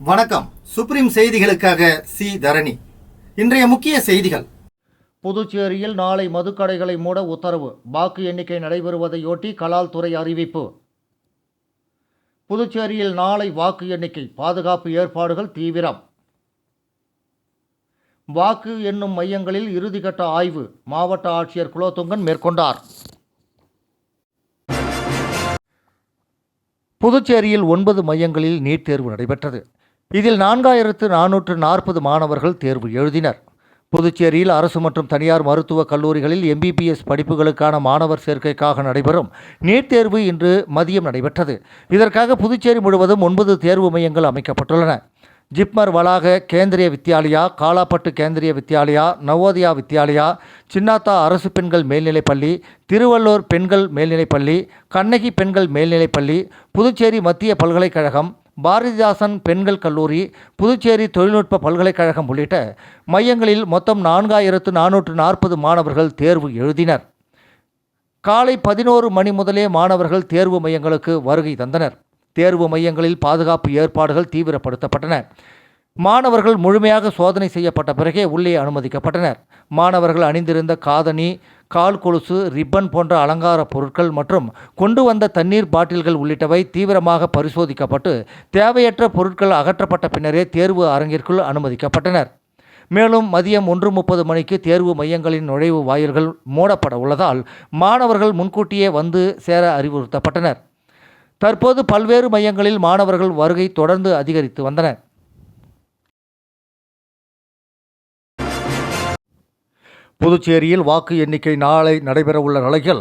வணக்கம். சுப்ரீம் செய்திகளுக்காக சி தரணி. இன்றைய முக்கிய செய்திகள். புதுச்சேரியில் நாளை மதுக்கடைகளை மூட உத்தரவு. வாக்கு எண்ணிக்கை நடைபெறுவதையொட்டி கலால் துறை அறிவிப்பு. புதுச்சேரியில் நாளை வாக்கு எண்ணிக்கை, பாதுகாப்பு ஏற்பாடுகள் தீவிரம். வாக்கு எண்ணும் மையங்களில் இறுதிக்கட்ட ஆய்வு மாவட்ட ஆட்சியர் குலோத்துங்கன் மேற்கொண்டார். புதுச்சேரியில் 9 மையங்களில் நீட் தேர்வு நடைபெற்றது. இதில் 4440 மாணவர்கள் தேர்வு எழுதினர். புதுச்சேரியில் அரசு மற்றும் தனியார் மருத்துவக் கல்லூரிகளில் MBBS படிப்புகளுக்கான மாணவர் சேர்க்கைக்காக நடைபெறும் நீட் தேர்வு இன்று மதியம் நடைபெற்றது. இதற்காக புதுச்சேரி முழுவதும் 9 தேர்வு மையங்கள் அமைக்கப்பட்டுள்ளன. ஜிப்மர் வளாக கேந்திரிய வித்யாலயா, காலாப்பட்டு கேந்திரிய வித்யாலயா, நவோதயா வித்யாலயா, சின்னாத்தா அரசு பெண்கள் மேல்நிலைப்பள்ளி, திருவள்ளூர் பெண்கள் மேல்நிலைப்பள்ளி, கண்ணகி பெண்கள் மேல்நிலைப்பள்ளி, புதுச்சேரி மத்திய பல்கலைக்கழகம், பாரதிதாசன் பெண்கள் கல்லூரி, புதுச்சேரி தொழில்நுட்ப பல்கலைக்கழகம் உள்ளிட்ட மையங்களில் மொத்தம் 4440 மாணவர்கள் தேர்வு எழுதினர். காலை 11 மணி முதலே மாணவர்கள் தேர்வு மையங்களுக்கு வருகை தந்தனர். தேர்வு மையங்களில் பாதுகாப்பு ஏற்பாடுகள் தீவிரப்படுத்தப்பட்டன. மாணவர்கள் முழுமையாக சோதனை செய்யப்பட்ட பிறகே உள்ளே அனுமதிக்கப்பட்டனர். மாணவர்கள் அணிந்திருந்த காதணி, கால் கொலுசு, ரிப்பன் போன்ற அலங்கார பொருட்கள் மற்றும் கொண்டு வந்த தண்ணீர் பாட்டில்கள் உள்ளிட்டவை தீவிரமாக பரிசோதிக்கப்பட்டு தேவையற்ற பொருட்கள் அகற்றப்பட்ட பின்னரே தேர்வு அரங்கிற்குள் அனுமதிக்கப்பட்டனர். மேலும் மதியம் 1:30 மணிக்கு தேர்வு மையங்களின் நுழைவு வாயில்கள் மூடப்பட உள்ளதால் மாணவர்கள் முன்கூட்டியே வந்து சேர அறிவுறுத்தப்பட்டனர். தற்போது பல்வேறு மையங்களில் மாணவர்கள் வருகை தொடர்ந்து அதிகரித்து வந்தன. புதுச்சேரியில் வாக்கு எண்ணிக்கை நாளை நடைபெறவுள்ள நிலையில்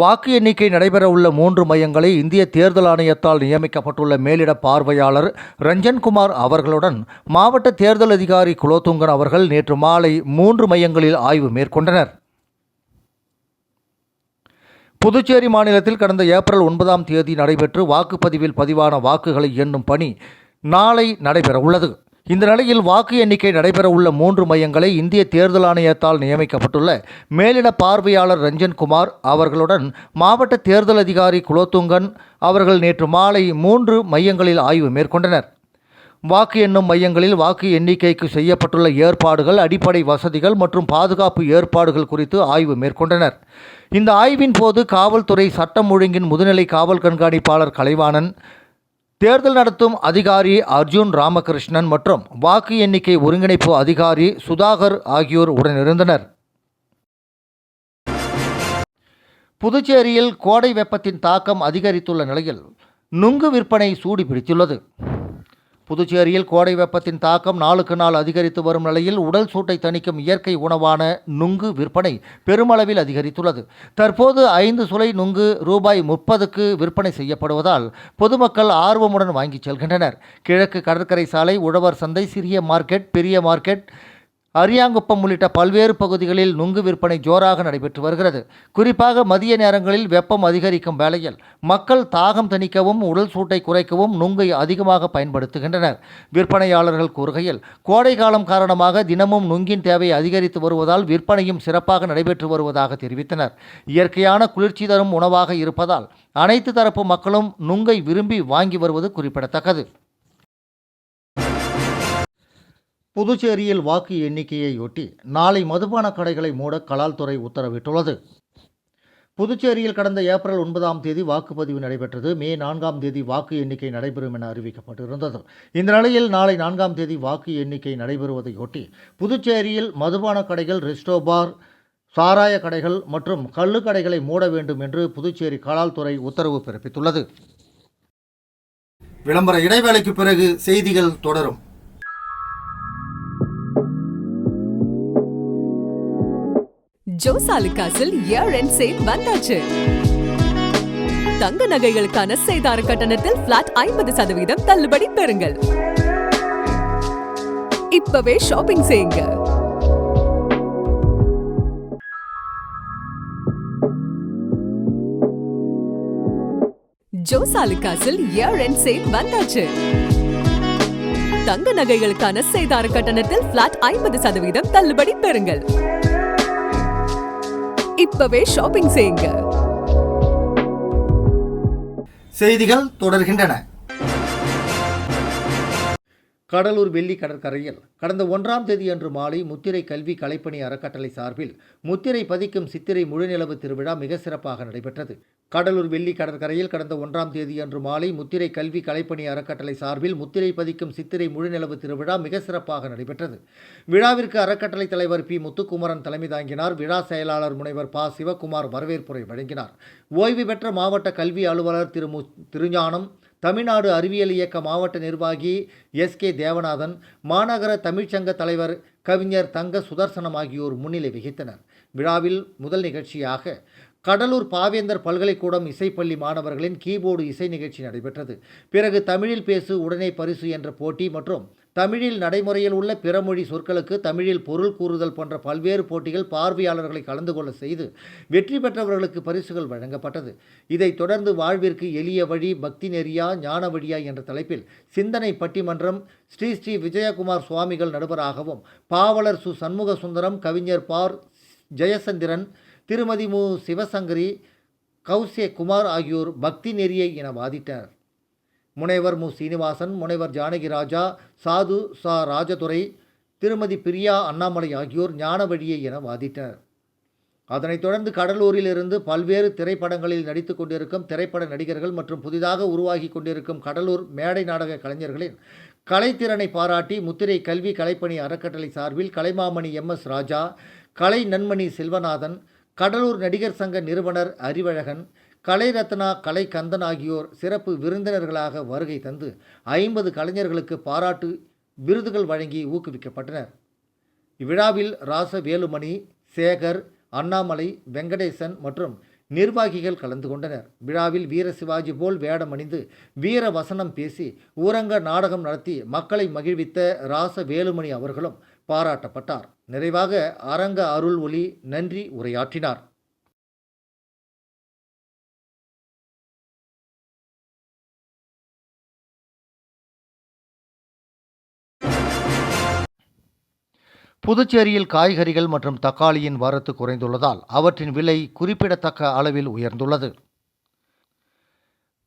வாக்கு எண்ணிக்கை நடைபெறவுள்ள 3 மையங்களை இந்திய தேர்தல் ஆணையத்தால் நியமிக்கப்பட்டுள்ள மேலிட பார்வையாளர் ரஞ்சன்குமார் அவர்களுடன் மாவட்ட தேர்தல் அதிகாரி குலோத்துங்கன் அவர்கள் நேற்று மாலை 3 மையங்களில் ஆய்வு மேற்கொண்டனர். புதுச்சேரி மாநிலத்தில் கடந்த ஏப்ரல் 9ஆம் தேதி நடைபெற்று வாக்குப்பதிவில் பதிவான வாக்குகளை எண்ணும் பணி நாளை நடைபெறவுள்ளது. இந்த நிலையில் வாக்கு எண்ணிக்கை நடைபெறவுள்ள 3 மையங்களை இந்திய தேர்தல் ஆணையத்தால் நியமிக்கப்பட்டுள்ள மேலிட பார்வையாளர் ரஞ்சன்குமார் அவர்களுடன் மாவட்ட தேர்தல் அதிகாரி குலோத்துங்கன் அவர்கள் நேற்று மாலை 3 மையங்களில் ஆய்வு மேற்கொண்டனர். வாக்கு எண்ணும் மையங்களில் வாக்கு எண்ணிக்கைக்கு செய்யப்பட்டுள்ள ஏற்பாடுகள், அடிப்படை வசதிகள் மற்றும் பாதுகாப்பு ஏற்பாடுகள் குறித்து ஆய்வு மேற்கொண்டனர். இந்த ஆய்வின் போது காவல்துறை சட்டம் ஒழுங்கின் முதுநிலை காவல் கண்காணிப்பாளர் கலைவாணன், தேர்தல் நடத்தும் அதிகாரி அர்ஜுன் ராமகிருஷ்ணன் மற்றும் வாக்கு எண்ணிக்கை ஒருங்கிணைப்பு அதிகாரி சுதாகர் ஆகியோர் உடனிருந்தனர். புதுச்சேரியில் கோடை வெப்பத்தின் தாக்கம் அதிகரித்துள்ள நிலையில் நுங்கு விற்பனை சூடு பிடித்துள்ளது. புதுச்சேரியில் கோடை வெப்பத்தின் தாக்கம் நாளுக்கு நாள் அதிகரித்து வரும் நிலையில் உடல் சூட்டை தணிக்கும் இயற்கை உணவான நுங்கு விற்பனை பெருமளவில் அதிகரித்துள்ளது. தற்போது 5 சுளை நுங்கு ரூபாய் 30க்கு விற்பனை செய்யப்படுவதால் பொதுமக்கள் ஆர்வமுடன் வாங்கி செல்கின்றனர். கிழக்கு கடற்கரை சாலை, உழவர் சந்தை, சிறிய மார்க்கெட், பெரிய மார்க்கெட், அரியாங்குப்பம் உள்ளிட்ட பல்வேறு பகுதிகளில் நுங்கு விற்பனை ஜோராக நடைபெற்று வருகிறது. குறிப்பாக மதிய நேரங்களில் வெப்பம் அதிகரிக்கும் வேளையில் மக்கள் தாகம் தணிக்கவும் உடல் சூட்டை குறைக்கவும் நுங்கை அதிகமாக பயன்படுத்துகின்றனர். விற்பனையாளர்கள் கூறுகையில், கோடை காலம் காரணமாக தினமும் நுங்கின் தேவை அதிகரித்து வருவதால் விற்பனையும் சிறப்பாக நடைபெற்று வருவதாக தெரிவித்தனர். இயற்கையான குளிர்ச்சி தரும் உணவாக இருப்பதால் அனைத்து தரப்பு மக்களும் நுங்கை விரும்பி வாங்கி வருவது குறிப்பிடத்தக்கது. புதுச்சேரியில் வாக்கு எண்ணிக்கையையொட்டி நாளை மதுபான கடைகளை மூட கலால் துறை உத்தரவிட்டுள்ளது. புதுச்சேரியில் கடந்த ஏப்ரல் 9ஆம் தேதி வாக்குப்பதிவு நடைபெற்றது. மே 4ஆம் தேதி வாக்கு எண்ணிக்கை நடைபெறும் என அறிவிக்கப்பட்டிருந்தது. இந்த நிலையில் நாளை 4ஆம் தேதி வாக்கு எண்ணிக்கை நடைபெறுவதையொட்டி புதுச்சேரியில் மதுபான கடைகள், ரெஸ்டோ பார், சாராய கடைகள் மற்றும் கள்ளு கடைகளை மூட வேண்டும் என்று புதுச்சேரி கலால் துறை உத்தரவு பிறப்பித்துள்ளது. விளம்பர இடைவேளைக்கு பிறகு செய்திகள் தொடரும். ஜோசாலுகாஸில் இயர் எண்ட் சேல் வந்தாச்சு. தங்க நகைகளுக்கான சேதார கட்டணத்தில் பிளாட் 50% தள்ளுபடி பெறுங்கள். இப்பவே ஷாப்பிங் செய்யுங்க. ஜோசாலுகாஸில் இயர் எண்ட் சேல் வந்தாச்சு. தங்க நகைகளுக்கான சேதார கட்டணத்தில் பிளாட் 50% தள்ளுபடி பெறுங்கள். இப்பவே ஷாப்பிங் செய்யுங்க. செய்திகள் தொடர்கின்றன. கடலூர் வெள்ளி கடற்கரையில் கடந்த 1ஆம் தேதி அன்று மாலை முத்திரை கல்வி கலைப்பணி அறக்கட்டளை சார்பில் முத்திரை பதிக்கும் சித்திரை முழுநிலவு திருவிழா மிக சிறப்பாக நடைபெற்றது. கடலூர் வெள்ளி கடற்கரையில் கடந்த 1ஆம் தேதி அன்று மாலை முத்திரை கல்வி கலைப்பணி அறக்கட்டளை சார்பில் முத்திரை பதிக்கும் சித்திரை முழுநிலவு திருவிழா மிக சிறப்பாக நடைபெற்றது. விழாவிற்கு அறக்கட்டளை தலைவர் பி. முத்துக்குமரன் தலைமை தாங்கினார். விழா செயலாளர் முனைவர் ப. சிவக்குமார் வரவேற்புரை வழங்கினார். ஓய்வு பெற்ற மாவட்ட கல்வி அலுவலர் திருஞானம், தமிழ்நாடு அறிவியல் இயக்க மாவட்ட நிர்வாகி எஸ்.கே. தேவநாதன், மாநகர தமிழ்ச்சங்க தலைவர் கவிஞர் தங்க சுதர்சனம் ஆகியோர் முன்னிலை வகித்தனர். விழாவில் முதல் நிகழ்ச்சியாக கடலூர் பாவேந்தர் பல்கலைக்கூடம் இசைப்பள்ளி மாணவர்களின் கீபோர்டு இசை நிகழ்ச்சி நடைபெற்றது. பிறகு தமிழில் பேசு உடனே பரிசு என்ற போட்டி மற்றும் தமிழில் நடைமுறையில் உள்ள பிறமொழி சொற்களுக்கு தமிழில் பொருள் கூறுதல் போன்ற பல்வேறு போட்டிகள் பார்வையாளர்களை கலந்து கொள்ள செய்து வெற்றி பெற்றவர்களுக்கு பரிசுகள் வழங்கப்பட்டது. இதைத் தொடர்ந்து வாழ்விற்கு எளிய வழி, பக்தி நெறியா, ஞான வழியா என்ற தலைப்பில் சிந்தனை பட்டிமன்றம் ஸ்ரீ விஜயகுமார் சுவாமிகள் நடுவராகவும், பாவலர் சு. சண்முக சுந்தரம், கவிஞர் பார். ஜெயசந்திரன், திருமதி மு. சிவசங்கரி, கௌசிய குமார் ஆகியோர் பக்தி நெறியை என வாதிட்டனர். முனைவர் மு. சீனிவாசன், முனைவர் ஜானகிராஜா, சாது சா. ராஜதுரை, திருமதி பிரியா அண்ணாமலை ஆகியோர் ஞான வழியை என வாதிட்டனர். அதனைத் தொடர்ந்து கடலூரில் இருந்து பல்வேறு திரைப்படங்களில் நடித்து கொண்டிருக்கும் திரைப்பட நடிகர்கள் மற்றும் புதிதாக உருவாகி கொண்டிருக்கும் கடலூர் மேடை நாடக கலைஞர்களின் கலைத்திறனை பாராட்டி முத்திரை கல்வி கலைப்பணி அறக்கட்டளை சார்பில் கலைமாமணி எம்.எஸ். ராஜா, கலை நன்மணி செல்வநாதன், கடலூர் நடிகர் சங்க நிறுவனர் அறிவழகன், கலை ரத்னா கலை கந்தன் ஆகியோர் சிறப்பு விருந்தினர்களாக வருகை தந்து 50 கலைஞர்களுக்கு பாராட்டு விருதுகள் வழங்கி ஊக்குவிக்கப்பட்டனர். இவ்விழாவில் ராச வேலுமணி, சேகர், அண்ணாமலை, வெங்கடேசன் மற்றும் நிர்வாகிகள் கலந்து கொண்டனர். விழாவில் வீர சிவாஜி போல் வேடமணிந்து வீர வசனம் பேசி ஊரங்க நாடகம் நடத்தி மக்களை மகிழ்வித்த ராச வேலுமணி அவர்களும் பாராட்டப்பட்டார். நிறைவாக அரங்க அருள் ஒளி நன்றி உரையாற்றினார். புதுச்சேரியில் காய்கறிகள் மற்றும் தக்காளியின் வரத்து குறைந்துள்ளதால் அவற்றின் விலை குறிப்பிடத்தக்க அளவில் உயர்ந்துள்ளது.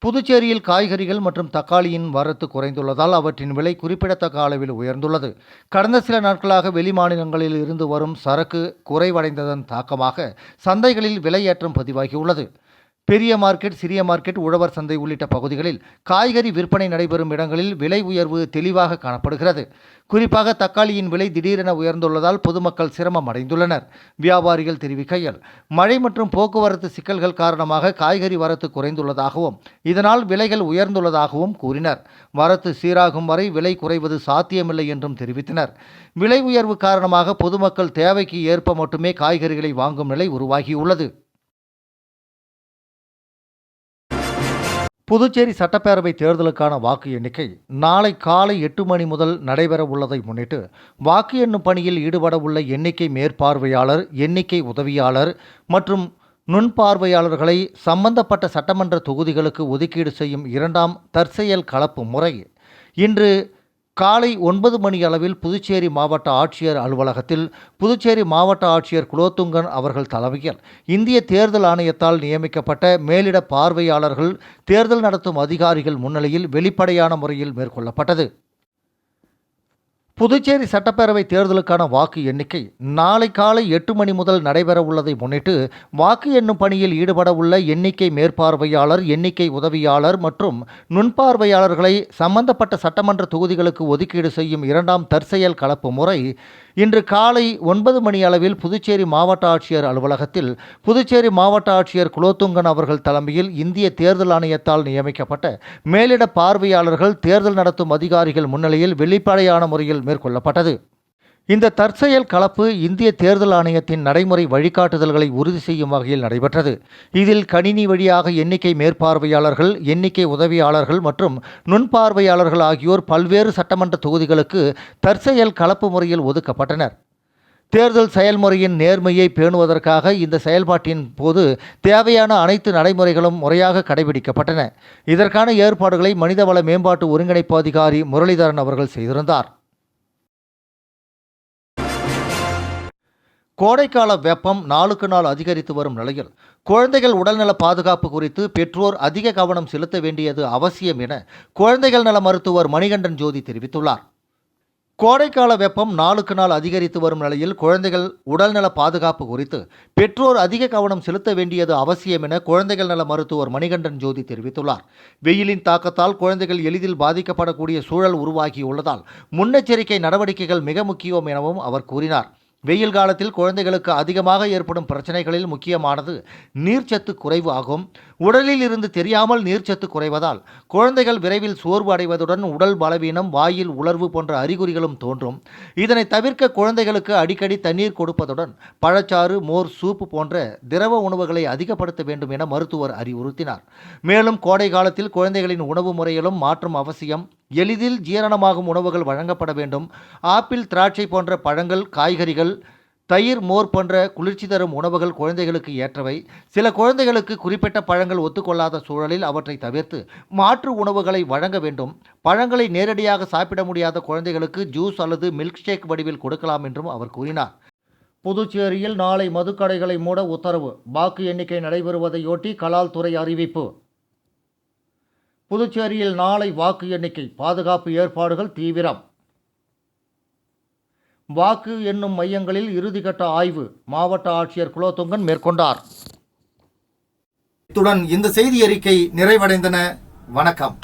புதுச்சேரியில் காய்கறிகள் மற்றும் தக்காளியின் வரத்து குறைந்துள்ளதால் அவற்றின் விலை குறிப்பிடத்தக்க அளவில் உயர்ந்துள்ளது. கடந்த சில நாட்களாக வெளி மாநிலங்களில் இருந்து வரும் சரக்கு குறைவடைந்ததன் தாக்கமாக சந்தைகளில் விலையேற்றம் பதிவாகியுள்ளது. பெரிய மார்க்கெட், சிறிய மார்க்கெட், உழவர் சந்தை உள்ளிட்ட பகுதிகளில் காய்கறி விற்பனை நடைபெறும் இடங்களில் விலை உயர்வு தெளிவாக காணப்படுகிறது. குறிப்பாக தக்காளியின் விலை திடீரென உயர்ந்துள்ளதால் பொதுமக்கள் சிரமம் அடைந்துள்ளனர். வியாபாரிகள் தெரிவிக்கையில், மழை மற்றும் போக்குவரத்து சிக்கல்கள் காரணமாக காய்கறி வரத்து குறைந்துள்ளதாகவும் இதனால் விலைகள் உயர்ந்துள்ளதாகவும் கூறினர். வரத்து சீராகும் வரை விலை குறைவது சாத்தியமில்லை என்றும் தெரிவித்தனர். விலை உயர்வு காரணமாக பொதுமக்கள் தேவைக்கு ஏற்ப மட்டுமே காய்கறிகளை வாங்கும் நிலை உருவாகியுள்ளது. புதுச்சேரி சட்டப்பேரவை தேர்தலுக்கான வாக்கு எண்ணிக்கை நாளை காலை 8 மணி முதல் நடைபெற உள்ளதை முன்னிட்டு வாக்கு எண்ணும் பணியில் ஈடுபட உள்ள எண்ணிக்கை மேற்பார்வையாளர், எண்ணிக்கை உதவியாளர் மற்றும் நுண்பார்வையாளர்களை சம்பந்தப்பட்ட சட்டமன்ற தொகுதிகளுக்கு ஒதுக்கீடு செய்யும் 2ஆம் தற்செயல் கலப்பு முறை இன்று காலை 9 மணி அளவில் புதுச்சேரி மாவட்ட ஆட்சியர் அலுவலகத்தில் புதுச்சேரி மாவட்ட ஆட்சியர் குலோத்துங்கன் அவர்கள் தலைமையில் இந்திய தேர்தல் ஆணையத்தால் நியமிக்கப்பட்ட மேலிட பார்வையாளர்கள், தேர்தல் நடத்தும் அதிகாரிகள் முன்னிலையில் வெளிப்படையான முறையில் மேற்கொள்ளப்பட்டது. புதுச்சேரி சட்டப்பேரவை தேர்தலுக்கான வாக்கு எண்ணிக்கை நாளை காலை 8 மணி முதல் நடைபெற உள்ளதை முன்னிட்டு வாக்கு எண்ணும் பணியில் ஈடுபட உள்ள எண்ணிக்கை மேற்பார்வையாளர், எண்ணிக்கை உதவியாளர் மற்றும் நுண்பார்வையாளர்களை சம்பந்தப்பட்ட சட்டமன்ற தொகுதிகளுக்கு ஒதுக்கீடு செய்யும் 2ஆம் தற்செயல் கலப்பு முறை இன்று காலை 9 மணி அளவில் புதுச்சேரி மாவட்ட ஆட்சியர் அலுவலகத்தில் புதுச்சேரி மாவட்ட ஆட்சியர் குலோத்துங்கன் அவர்கள் தலைமையில் இந்திய தேர்தல் ஆணையத்தால் நியமிக்கப்பட்ட மேலிட பார்வையாளர்கள், தேர்தல் நடத்தும் அதிகாரிகள் முன்னிலையில் வெளிப்படையான முறையில் மேற்கொள்ளப்பட்டது. இந்த தற்செயல் கலப்பு இந்திய தேர்தல் ஆணையத்தின் நடைமுறை வழிகாட்டுதல்களை உறுதி செய்யும் வகையில் நடைபெற்றது. இதில் கணினி வழியாக எண்ணிக்கை மேற்பார்வையாளர்கள், எண்ணிக்கை உதவியாளர்கள் மற்றும் நுண்பார்வையாளர்கள் ஆகியோர் பல்வேறு சட்டமன்ற தொகுதிகளுக்கு தற்செயல் கலப்பு முறையில் ஒதுக்கப்பட்டனர். தேர்தல் செயல்முறையின் நேர்மையை பேணுவதற்காக இந்த செயல்பாட்டின் போது தேவையான அனைத்து நடைமுறைகளும் முறையாக கடைபிடிக்கப்பட்டன. இதற்கான ஏற்பாடுகளை மனிதவள மேம்பாட்டு ஒருங்கிணைப்பு அதிகாரி முரளிதரன் அவர்கள் செய்திருந்தார். கோடைக்கால வெப்பம் நாளுக்கு நாள் அதிகரித்து வரும் நிலையில் குழந்தைகள் உடல்நல பாதுகாப்பு குறித்து பெற்றோர் அதிக கவனம் செலுத்த வேண்டியது அவசியம் என குழந்தைகள் நல மருத்துவர் மணிகண்டன் ஜோதி தெரிவித்துள்ளார். கோடைக்கால வெப்பம் நாளுக்கு நாள் அதிகரித்து வரும் நிலையில் குழந்தைகள் உடல்நல பாதுகாப்பு குறித்து பெற்றோர் அதிக கவனம் செலுத்த வேண்டியது அவசியம் என குழந்தைகள் நல மருத்துவர் மணிகண்டன் ஜோதி தெரிவித்துள்ளார். வெயிலின் தாக்கத்தால் குழந்தைகள் எளிதில் பாதிக்கப்படக்கூடிய சூழல் உருவாகியுள்ளதால் முன்னெச்சரிக்கை நடவடிக்கைகள் மிக முக்கியம் எனவும் அவர் கூறினார். வெயில் காலத்தில் குழந்தைகளுக்கு அதிகமாக ஏற்படும் பிரச்சனைகளில் முக்கியமானது நீர்ச்சத்து குறைவு ஆகும். உடலில் இருந்து தெரியாமல் நீர்ச்சத்து குறைவதால் குழந்தைகள் விரைவில் சோர்வு அடைவதுடன் உடல் பலவீனம், வாயில் உலர்வு போன்ற அறிகுறிகளும் தோன்றும். இதனை தவிர்க்க குழந்தைகளுக்கு அடிக்கடி தண்ணீர் கொடுப்பதுடன் பழச்சாறு, மோர், சூப்பு போன்ற திரவ உணவுகளை அதிகப்படுத்த வேண்டும் என மருத்துவர் அறிவுறுத்தினார். மேலும் கோடை காலத்தில் குழந்தைகளின் உணவு முறையிலும் மாற்றம் அவசியம். எளிதில் ஜீரணமாகும் உணவுகள் வழங்கப்பட வேண்டும். ஆப்பிள், திராட்சை போன்ற பழங்கள், காய்கறிகள், தயிர், மோர் போன்ற குளிர்ச்சி தரும் உணவுகள் குழந்தைகளுக்கு ஏற்றவை. சில குழந்தைகளுக்கு குறிப்பிட்ட பழங்கள் ஒத்துக்கொள்ளாத சூழலில் அவற்றை தவிர்த்து மாற்று உணவுகளை வழங்க வேண்டும். பழங்களை நேரடியாக சாப்பிட முடியாத குழந்தைகளுக்கு ஜூஸ் அல்லது மில்க் ஷேக் வடிவில் கொடுக்கலாம் என்றும் அவர் கூறினார். புதுச்சேரியில் நாளை மதுக்கடைகளை மூட உத்தரவு. வாக்கு எண்ணிக்கை நடைபெறுவதையொட்டி கலால் துறை அறிவிப்பு. புதுச்சேரியில் நாளை வாக்கு எண்ணிக்கை, பாதுகாப்பு ஏற்பாடுகள் தீவிரம். வாக்கு எண்ணும் மையங்களில் இறுதிக்கட்ட ஆய்வு மாவட்ட ஆட்சியர் குலோத்துங்கன் மேற்கொண்டார். இத்துடன் இந்த செய்தி அறிக்கை நிறைவடைந்தன. வணக்கம்.